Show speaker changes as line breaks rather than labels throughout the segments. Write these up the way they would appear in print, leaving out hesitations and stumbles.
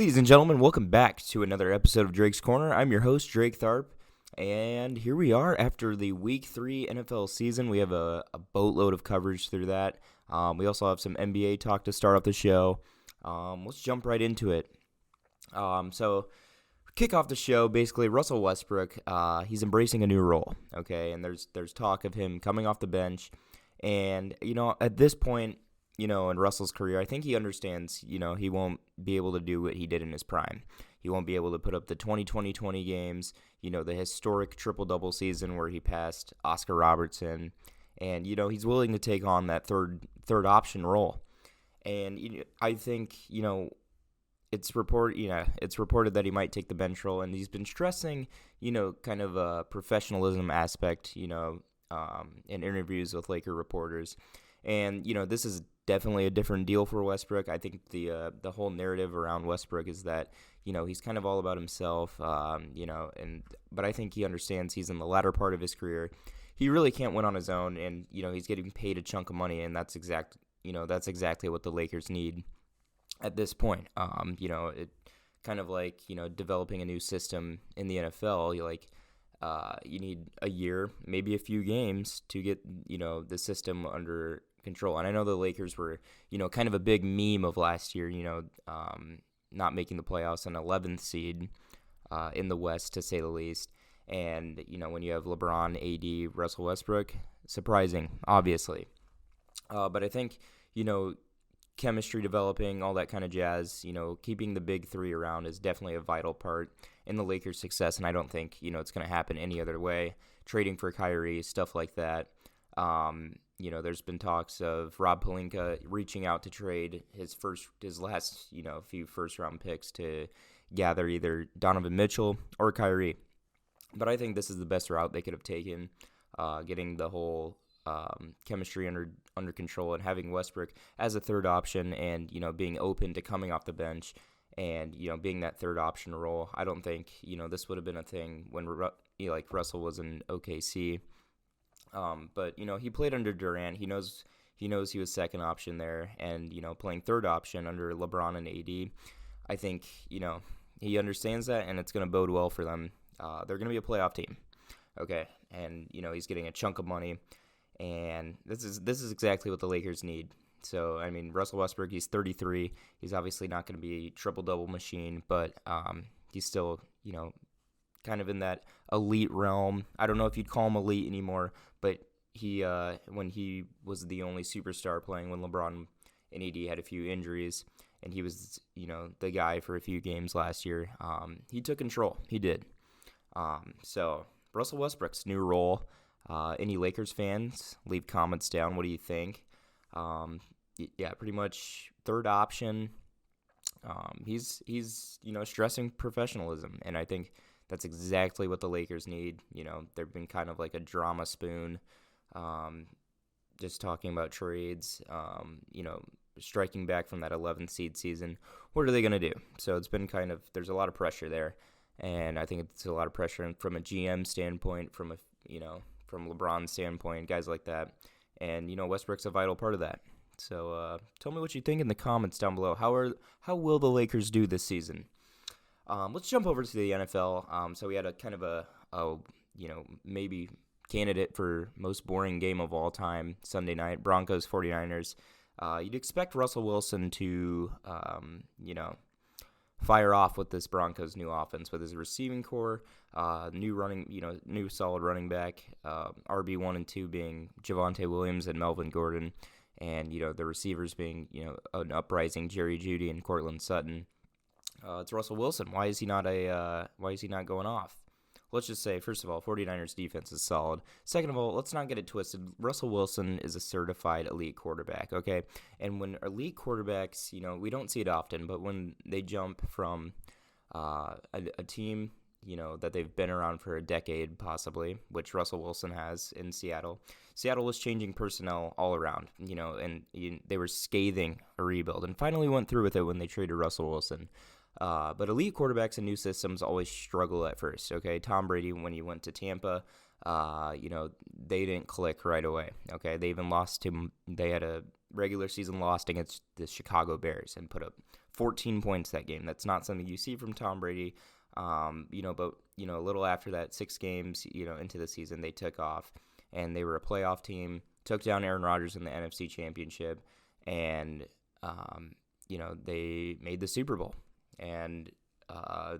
Ladies and gentlemen, welcome back to another episode of Drake's Corner. I'm your host, Drake Tharp, and here we are after the Week 3 NFL season. We have a boatload of coverage through that. We also have some NBA talk to start off the show. Let's jump right into it. So, kick off the show, basically, Russell Westbrook, he's embracing a new role, okay? And there's talk of him coming off the bench, and, at this point, in Russell's career, I think he understands, he won't be able to do what he did in his prime. He won't be able to put up the 20-20-20 games, the historic triple-double season where he passed Oscar Robertson. And, he's willing to take on that third option role. And I think, it's reported that he might take the bench role, and he's been stressing, kind of a professionalism aspect, in interviews with Laker reporters. And, this is definitely a different deal for Westbrook. I think the whole narrative around Westbrook is that, he's kind of all about himself, but I think he understands he's in the latter part of his career. He really can't win on his own, and, he's getting paid a chunk of money, and that's exactly what the Lakers need at this point. It kind of like, developing a new system in the NFL, you need a year, maybe a few games to get, the system under control. And I know the Lakers were, kind of a big meme of last year, not making the playoffs, an 11th seed in the West, to say the least. And, when you have LeBron, AD, Russell Westbrook, surprising, obviously. But I think, chemistry developing, all that kind of jazz, keeping the big three around is definitely a vital part in the Lakers' success, and I don't think, it's going to happen any other way. Trading for Kyrie, stuff like that. There's been talks of Rob Pelinka reaching out to trade his last, few first-round picks to gather either Donovan Mitchell or Kyrie. But I think this is the best route they could have taken, getting the whole chemistry under control and having Westbrook as a third option and, being open to coming off the bench and, being that third option role. I don't think, this would have been a thing when, Russell was in OKC. But, he played under Durant. He knows he was second option there. And, playing third option under LeBron and AD, I think, he understands that, and it's going to bode well for them. They're going to be a playoff team. Okay. And, he's getting a chunk of money. And this is exactly what the Lakers need. So, I mean, Russell Westbrook, he's 33. He's obviously not going to be a triple-double machine, but he's still, kind of in that elite realm. I don't know if you'd call him elite anymore, but he when he was the only superstar playing when LeBron and AD had a few injuries, and he was, the guy for a few games last year, he took control. He did. So, Russell Westbrook's new role. Any Lakers fans, leave comments down. What do you think? Pretty much third option. He's stressing professionalism, and I think that's exactly what the Lakers need. They've been kind of like a drama spoon, just talking about trades, striking back from that 11th seed season. What are they going to do? So it's been there's a lot of pressure there, and I think it's a lot of pressure from a GM standpoint, from LeBron's standpoint, guys like that. And, Westbrook's a vital part of that. So tell me what you think in the comments down below. How will the Lakers do this season? Let's jump over to the NFL. So we had a kind of a maybe candidate for most boring game of all time, Sunday night, Broncos 49ers. You'd expect Russell Wilson to, fire off with this Broncos new offense with his receiving core, new solid running back, RB1 and 2 being Javonte Williams and Melvin Gordon, and, the receivers being, an uprising Jerry Jeudy and Cortland Sutton. It's Russell Wilson. Why is he not going off? Let's just say, first of all, 49ers defense is solid. Second of all, let's not get it twisted. Russell Wilson is a certified elite quarterback, okay? And when elite quarterbacks, we don't see it often, but when they jump from a team, that they've been around for a decade possibly, which Russell Wilson has in Seattle. Seattle was changing personnel all around, and they were scathing a rebuild and finally went through with it when they traded Russell Wilson. But elite quarterbacks in new systems always struggle at first, okay? Tom Brady, when he went to Tampa, they didn't click right away. Okay, they even they had a regular season loss against the Chicago Bears and put up 14 points that game. That's not something you see from Tom Brady. But a little after that, 6 games, into the season, they took off, and they were a playoff team, took down Aaron Rodgers in the NFC Championship, and, they made the Super Bowl, and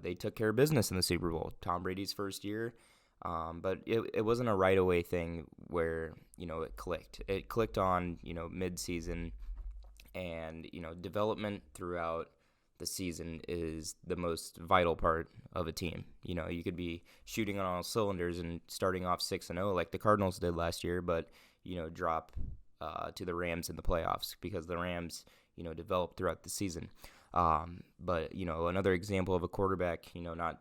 they took care of business in the Super Bowl. Tom Brady's first year, but it wasn't a right away thing where, it clicked. It clicked on, mid-season, and, development throughout the season is the most vital part of a team. You could be shooting on all cylinders and starting off 6-0 like the Cardinals did last year, but, drop to the Rams in the playoffs because the Rams, developed throughout the season. But, another example of a quarterback, not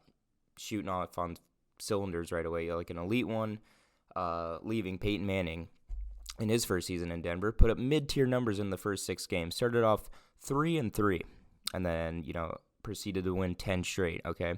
shooting off on cylinders right away, like an elite one, leaving Peyton Manning in his first season in Denver, put up mid-tier numbers in the first 6 games, started off 3-3. And then, proceeded to win 10 straight, okay?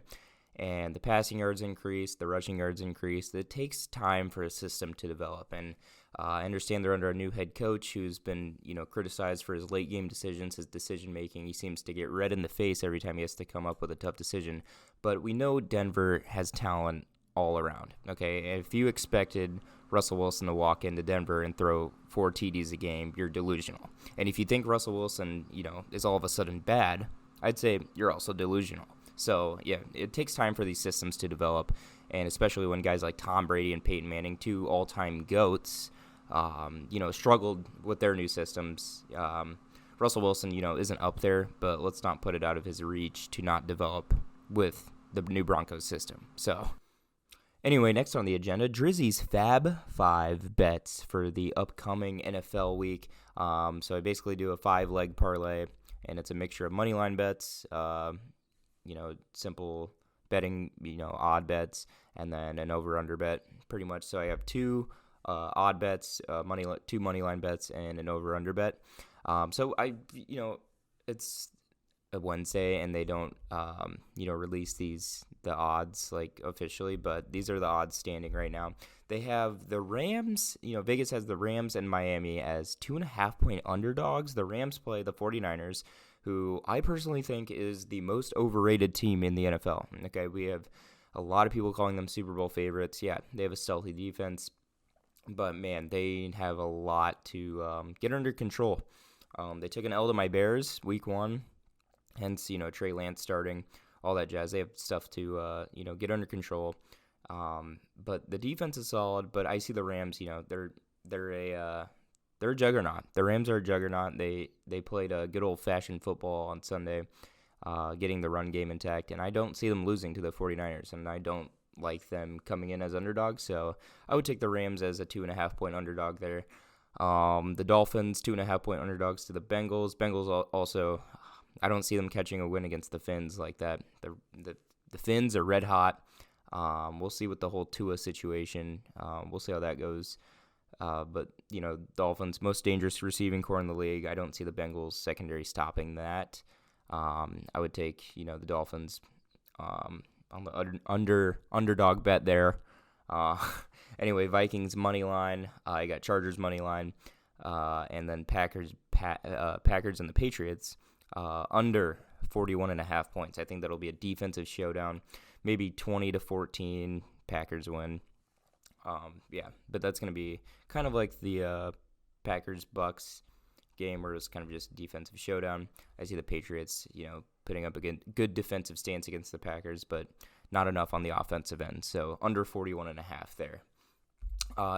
And the passing yards increased, the rushing yards increased. It takes time for a system to develop. And I understand they're under a new head coach who's been, criticized for his late-game decisions, his decision-making. He seems to get red in the face every time he has to come up with a tough decision. But we know Denver has talent all around, okay? If you expected Russell Wilson to walk into Denver and throw 4 TDs a game, you're delusional. And if you think Russell Wilson, is all of a sudden bad, I'd say you're also delusional. So, yeah, it takes time for these systems to develop, and especially when guys like Tom Brady and Peyton Manning, 2 all-time GOATs, struggled with their new systems. Russell Wilson, isn't up there, but let's not put it out of his reach to not develop with the new Broncos system. So, anyway, next on the agenda, Drizzy's Fab 5 bets for the upcoming NFL week. So I basically do a 5-leg parlay, and it's a mixture of money line bets, simple betting, odd bets, and then an over-under bet, pretty much. So I have 2 odd bets, 2 money line bets, and an over-under bet. So it's a Wednesday, and they don't, release the odds like officially, but these are the odds standing right now. They have the Rams, Vegas has the Rams and Miami as 2.5-point underdogs. The Rams play the 49ers, who I personally think is the most overrated team in the NFL. Okay, we have a lot of people calling them Super Bowl favorites. Yeah, they have a stealthy defense, but man, they have a lot to get under control. They took an L to my Bears week 1, hence, Trey Lance starting, all that jazz. They have stuff to, get under control. But the defense is solid, but I see the Rams, they're a juggernaut. The Rams are a juggernaut. They played a good old-fashioned football on Sunday, getting the run game intact, and I don't see them losing to the 49ers, and I don't like them coming in as underdogs, so I would take the Rams as a 2.5-point underdog there. The Dolphins, 2.5-point underdogs to the Bengals. Bengals also, I don't see them catching a win against the Finns like that. The Finns are red hot. We'll see with the whole Tua situation. We'll see how that goes. But, Dolphins, most dangerous receiving core in the league. I don't see the Bengals secondary stopping that. I would take, the Dolphins on the underdog bet there. Anyway, Vikings money line. I got Chargers money line. And then Packers and the Patriots under 41.5 points. I think that'll be a defensive showdown. Maybe 20-14 Packers win. But that's going to be kind of like the Packers-Bucks game where it's kind of just a defensive showdown. I see the Patriots, putting up a good defensive stance against the Packers, but not enough on the offensive end. So under 41.5 there.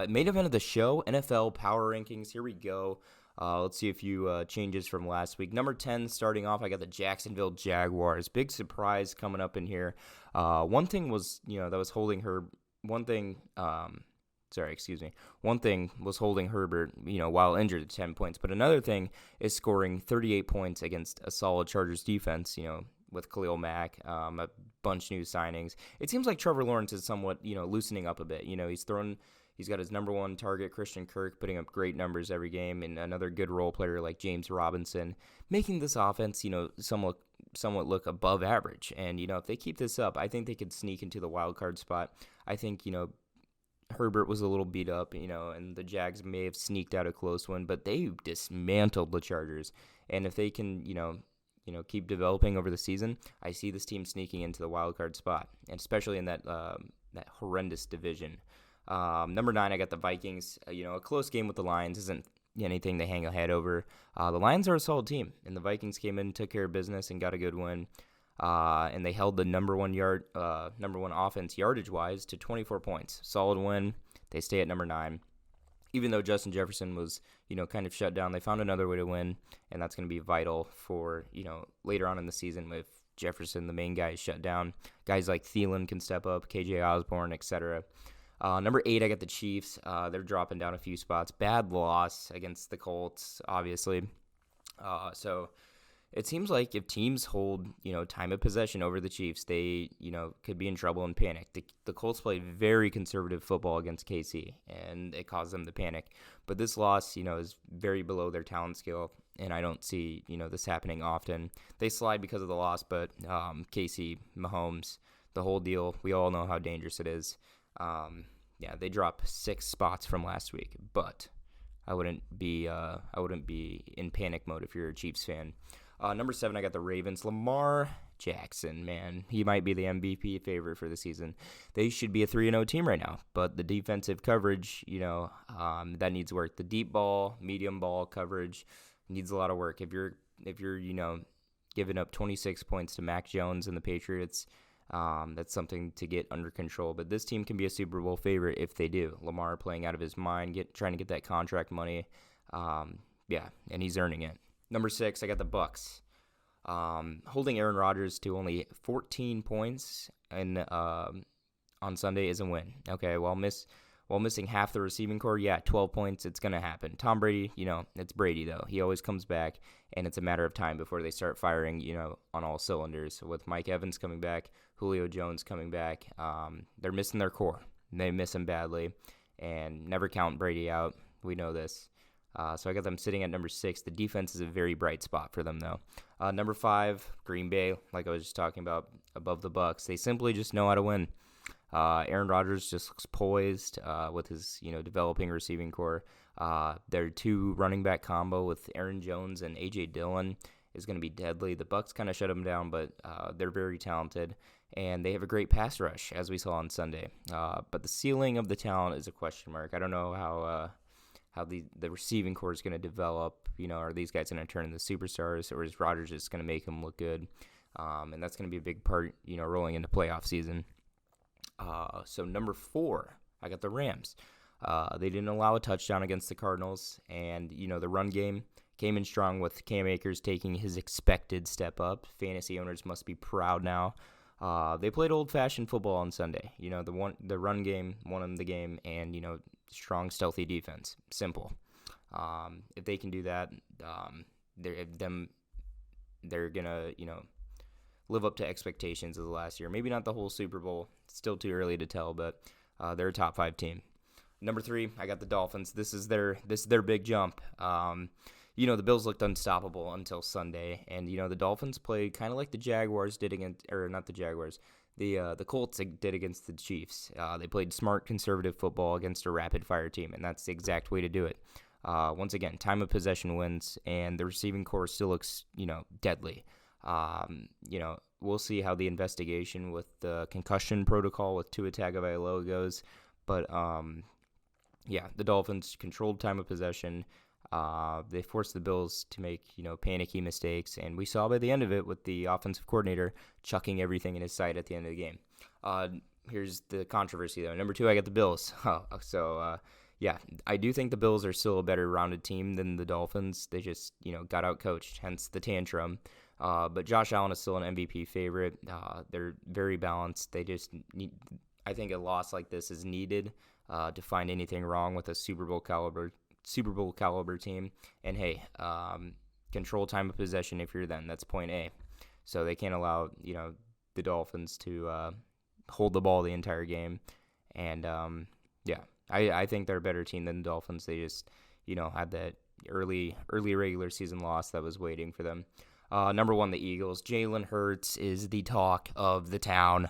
Main event of the show, NFL Power Rankings. Here we go. Let's see a few changes from last week. Number 10, starting off, I got the Jacksonville Jaguars. Big surprise coming up in here. One thing was, that was holding her. One thing was holding Herbert, while injured at 10 points. But another thing is scoring 38 points against a solid Chargers defense, with Khalil Mack, a bunch of new signings. It seems like Trevor Lawrence is somewhat, loosening up a bit. He's got his number 1 target, Christian Kirk, putting up great numbers every game, and another good role player like James Robinson, making this offense, somewhat look above average. And, if they keep this up, I think they could sneak into the wild card spot. I think, Herbert was a little beat up, and the Jags may have sneaked out a close one, but they dismantled the Chargers. And if they can, keep developing over the season, I see this team sneaking into the wild card spot, and especially in that horrendous division. Number 9, I got the Vikings. A close game with the Lions isn't anything to hang a head over. The Lions are a solid team, and the Vikings came in, took care of business, and got a good win. And they held the number one offense yardage-wise to 24 points. Solid win. They stay at number 9. Even though Justin Jefferson was, kind of shut down, they found another way to win, and that's going to be vital for, later on in the season if Jefferson, the main guy, is shut down. Guys like Thielen can step up, KJ Osborne, etc. Number 8, I got the Chiefs. They're dropping down a few spots. Bad loss against the Colts, obviously. So it seems like if teams hold, time of possession over the Chiefs, they, could be in trouble and panic. The Colts played very conservative football against KC, and it caused them to panic. But this loss, is very below their talent scale, and I don't see, this happening often. They slide because of the loss, but KC, Mahomes, the whole deal, we all know how dangerous it is. They drop 6 spots from last week, but I wouldn't be in panic mode if you're a Chiefs fan. Number 7, I got the Ravens. Lamar Jackson, man, he might be the MVP favorite for the season. They should be a 3-0 team right now, but the defensive coverage, that needs work. The deep ball, medium ball coverage needs a lot of work. If you're giving up 26 points to Mac Jones and the Patriots, that's something to get under control. But this team can be a Super Bowl favorite if they do. Lamar playing out of his mind, trying to get that contract money, and he's earning it. Number 6, I got the Bucs. Holding Aaron Rodgers to only 14 points on Sunday is a win. Okay, while missing half the receiving core, 12 points, it's going to happen. Tom Brady, it's Brady, though. He always comes back, and it's a matter of time before they start firing, on all cylinders. With Mike Evans coming back, Julio Jones coming back, they're missing their core. They miss him badly, and never count Brady out. We know this. So I got them sitting at number 6. The defense is a very bright spot for them, though. Number 5, Green Bay, like I was just talking about, above the Bucs. They simply just know how to win. Aaron Rodgers just looks poised with his, developing receiving core. Their 2 running back combo with Aaron Jones and A.J. Dillon is going to be deadly. The Bucs kind of shut them down, but they're very talented, and they have a great pass rush, as we saw on Sunday. But the ceiling of the talent is a question mark. I don't know how the receiving core is going to develop. Are these guys going to turn into superstars, or is Rodgers just going to make them look good? And that's going to be a big part, rolling into playoff season. So number 4, I got the Rams. They didn't allow a touchdown against the Cardinals, and, the run game came in strong with Cam Akers taking his expected step up. Fantasy owners must be proud now. They played old-fashioned football on Sunday. The run game won them the game, and, strong, stealthy defense. Simple. If they can do that, they're gonna, live up to expectations of the last year. Maybe not the whole Super Bowl. It's still too early to tell, but they're a top 5 team. Number 3, I got the Dolphins. This is their big jump. The Bills looked unstoppable until Sunday, and the Dolphins played kind of like the Jaguars did not the Jaguars. The Colts did against the Chiefs. They played smart, conservative football against a rapid-fire team, and that's the exact way to do it. Once again, time of possession wins, and the receiving core still looks, deadly. We'll see how the investigation with the concussion protocol with Tua Tagovailoa goes. But, the Dolphins controlled time of possession. They forced the Bills to make, panicky mistakes, and we saw by the end of it with the offensive coordinator chucking everything in his sight at the end of the game. Here's the controversy, though. Number 2, I got the Bills. I do think the Bills are still a better rounded team than the Dolphins. They just, got out-coached, hence the tantrum. But Josh Allen is still an MVP favorite. They're very balanced. They just need, I think a loss like this is needed to find anything wrong with a Super Bowl caliber team. And hey, control time of possession if you're them. That's point A. So they can't allow, the Dolphins to hold the ball the entire game. And I think they're a better team than the Dolphins. They just, had that early regular season loss that was waiting for them. Number 1, the Eagles. Jalen Hurts is the talk of the town.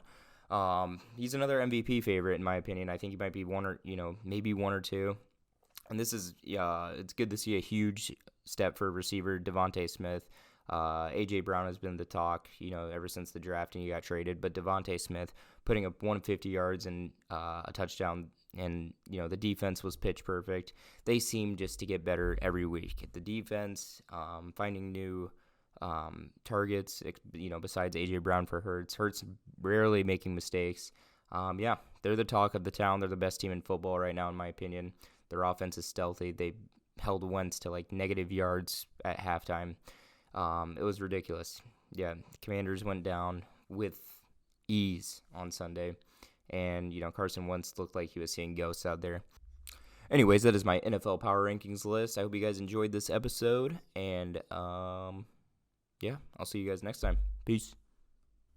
He's another MVP favorite in my opinion. I think he might be maybe one or two. And this is, it's good to see a huge step for receiver Devontae Smith. A.J. Brown has been the talk, ever since the draft and he got traded. But Devontae Smith putting up 150 yards and a touchdown, and, the defense was pitch perfect. They seem just to get better every week. The defense, finding new targets, besides A.J. Brown for Hurts. Hurts rarely making mistakes. They're the talk of the town. They're the best team in football right now, in my opinion. Their offense is stealthy. They held Wentz to negative yards at halftime. It was ridiculous. Yeah, Commanders went down with ease on Sunday. And, Carson Wentz looked like he was seeing ghosts out there. Anyways, that is my NFL Power Rankings list. I hope you guys enjoyed this episode. And, I'll see you guys next time. Peace.